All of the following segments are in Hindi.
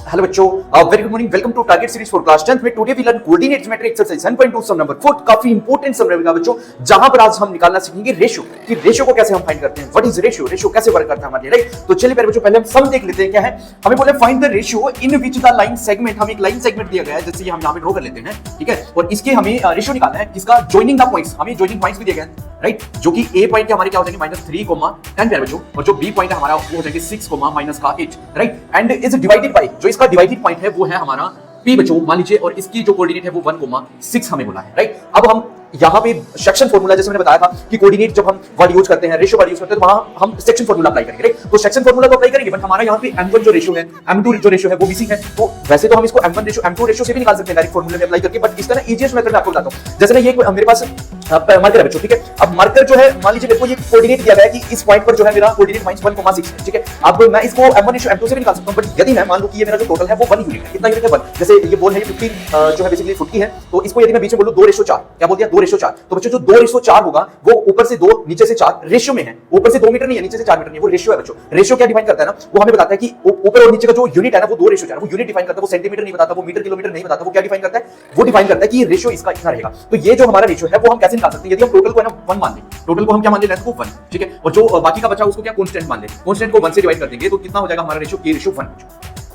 Hello बच्चों, very good morning. Welcome to Target Series for Class 10th में today we learn coordinate geometry exercise 7.2 sum number 4. काफी इंपॉर्टेंट सम रहेगा बच्चों, जहां पर आज हम निकालना सीखेंगे रेशियो कि रेशियो को कैसे हम फाइंड करते हैं. व्हाट इज रेशियो, रेशियो कैसे वर्क करता है हमारे लिए, राइट. तो चलिए बच्चों पहले हम सम देख लेते हैं. क्या है, हमें बोले find the ratio in which the line segment. हम एक लाइन सेगमेंट दिया गया है, जैसे हम यहां पे ड्रॉ कर लेते हैं, ठीक है. और इसके हमें रेशियो निकालना है किसका, जॉइनिंग द पॉइंट्स. हमें जॉइनिंग पॉइंट्स भी दिए गए हैं, राइट, जो कि ए पॉइंट के हमारे क्या हो जाएंगे -3, 10 प्यारे बच्चों, और जो बी पॉइंट है हमारा वो हो जाएंगे 6, -8, right. And is divided by, जो इसका डिवाइडेड पॉइंट है वो है हमारा P बच्चों, मान लीजिए, और इसकी जो कोऑर्डिनेट है वो 1,6 हमें बोला है, राइट. अब हम यहाँ पे सेक्शन फॉर्मूला, जैसे मैंने बताया था कि कोऑर्डिनेट जब हम वर्ड यूज करते हैं, रेशियो वर्ड यूज करते हैं, तो वहां हम सेक्शन फॉर्मूला अप्लाई करेंगे, राइट. तो सेक्शन फॉर्मूला तो अप्लाई करेंगे, बट हमारा यहाँ पे m1 जो रेशियो है, m2 जो रेशियो है वो मिसिंग है. तो वैसे तो हम इसको m1 रेशियो m2 रेशियो से भी निकाल सकते हैं डायरेक्ट फॉर्मूले में अप्लाई करके, बट इसका ना इजीएस्ट मेथड मैं आपको बताता हूं. जैसे ना ये मेरे पास मार्कर है बच्चों, ठीक है. अब मार्कर जो है, मान लीजिए मेरे को ये कोऑर्डिनेट दिया गया है कि इस पॉइंट पर जो है मेरा कोऑर्डिनेट -1,6 है, ठीक है. अब मैं इसको m1 रेशियो m2 से भी निकाल सकता हूं, बट यदि मैं मान लूं कि ये मेरा जो टोटल है वो 1 यूनिट है. कितना यूनिट है, 1. जैसे ये बॉल है, ये 15 जो है बेसिकली फुट की है, तो इसको यदि मैं बीच में बोलूं 2:4, क्या बोल दिया, 2:4. तो बच्चों जो 2:4 होगा वो ऊपर से 2 नीचे से 4 रेशियो में है. ऊपर से 2 मीटर नहीं है, नीचे से 4 मीटर नहीं है, वो रेशियो है बच्चों. रेशियो क्या डिफाइन करता है ना, वो हमें बताता है कि ऊपर और नीचे का जो यूनिट है ना वो 2:4, वो यूनिट डिफाइन करता है. वो सेंटीमीटर नहीं बताता, वो मीटर किलोमीटर नहीं बताता, वो क्या डिफाइन करता है, वो डिफाइन करता है कि ये रेशियो इसका इतना रहेगा. तो ये जो हमारा रेशियो है वो हम कैसे निकाल सकते हैं, यदि हम टोटल को है ना 1 मान लें, टोटल को हम क्या मान लें, लेंथ को 1, ठीक है. और जो बाकी का बचा उसको क्या कांस्टेंट मान लें, कांस्टेंट को 1 से डिवाइड कर देंगे, तो कितना हो जाएगा हमारा रेशियो, k रेशियो 1.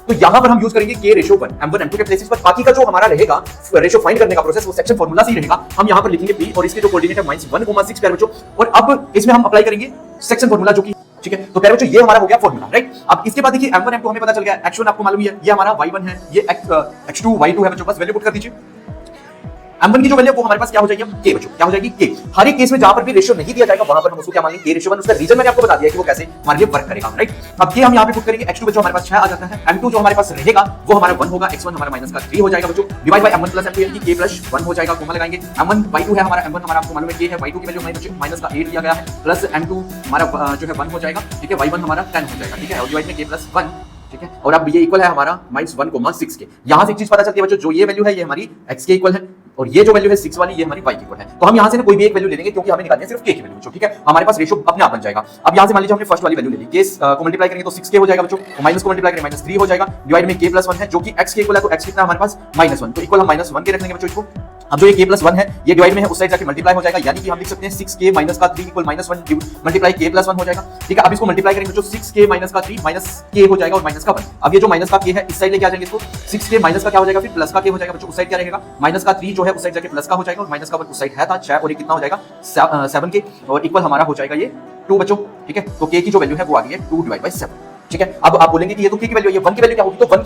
तो यहां पर हम यूज करेंगे k रेशियो 1, m1 m2 के प्लेसेस पर. बाकी का जो हमारा रहेगा रेशियो फाइंड करने का प्रोसेस वो सेक्शन फार्मूला से ही रहेगा. हम यहां पर लिखेंगे p और इसके जो कोऑर्डिनेट है -1,6 प्यारे बच्चों. और अब इसमें हम अप्लाई करेंगे सेक्शन फार्मूला, जो कि ठीक है. तो प्यारे बच्चों ये हमारा हो गया फार्मूला, राइट. अब इसके बाद देखिए m1 m2 हमें पता चल गया, x1 आपको मालूम है, ये हमारा y1 है, ये x2 y2 है बच्चों. बस वैल्यू पुट कर दीजिए. m1 की जो वैल्यू है वो हमारे पास क्या हो जाएगी, k बच्चों, क्या हो जाएगी, k. हर एक केस में जहां पर भी रेशियो नहीं दिया जाएगा वहां पर हम उसको क्या मान लेंगे, k रेशियो 1. उसका रीजन मैंने आपको बता दिया कि वो कैसे हमारे लिए वर्क करेगा, राइट. अब k हम यहां पे पुट करेंगे, x2 बच्चों हमारे पास 6 आ जाता है, m2 जो हमारे पास रहेगा वो हमारा 1 होगा, x1 हमारा -3 हो जाएगा बच्चों, डिवाइड बाय m1 + m2 यानी कि k + 1 हो जाएगा. कोमा लगाएंगे. m1 y2 है हमारा, m1 हमारा आपको मालूम है k है, y2 की वैल्यू हमारे -8 दिया गया है, प्लस m2 हमारा जो है 1 हो जाएगा, ठीक है. y1 हमारा 10 हो जाएगा, ठीक है. और डिवाइड में k + 1, ठीक है. और अब ये इक्वल है हमारा -1,6 के. यहां से एक चीज पता चलती है बच्चों, जो ये वैल्यू है ये हमारी x के इक्वल है, और ये जो वैल्यू है 6 वाली ये हमारी y की इक्वल है. तो हम यहां से ना कोई भी एक वैल्यू ले लेंगे, क्योंकि हमें निकालनी है सिर्फ k की वैल्यू, ठीक है. हमारे पास रेशियो अपने आप बन जाएगा. अब यहां से मान लीजिए हमने फर्स्ट वाली वैल्यू ले ली, k को मल्टीप्लाई करेंगे तो 6k हो जाएगा बच्चों, माइनस को मल्टीप्लाई करेंगे -3 हो जाएगा, डिवाइड में k + 1 है जो कि x के इक्वल है, तो x कितना हमारे पास -1, तो इक्वल हम -1 के रख लेंगे बच्चों इसको. अब जो ये k + 1 है ये डिवाइड में है, उस साइड जाके मल्टीप्लाई हो जाएगा, यानी कि हम लिख सकते हैं 6k - 3 = -1 मल्टीप्लाई k + 1 हो जाएगा, ठीक है. अब इसको मल्टीप्लाई करेंगे बच्चों, 6k - 3 -k हो जाएगा और माइनस का 1. अब ये जो माइनस का k है इस साइड लेके आ जाएंगे इसको, 6k माइनस का क्या हो जाएगा, फिर प्लस का k हो जाएगा बच्चों. उस साइड क्या रहेगा, -3 जो है उस साइड जाके प्लस का हो जाएगा, और माइनस का 1 उस साइड है था 6, और ये कितना हो जाएगा 7k, और इक्वल हमारा हो जाएगा ये 2 बच्चों, ठीक है. तो k की जो वैल्यू है वो आ गई है 2/7, ठीक है. अब आप बोलेंगे कि ये तो k की वैल्यू है, 1 की वैल्यू क्या होगी, तो 1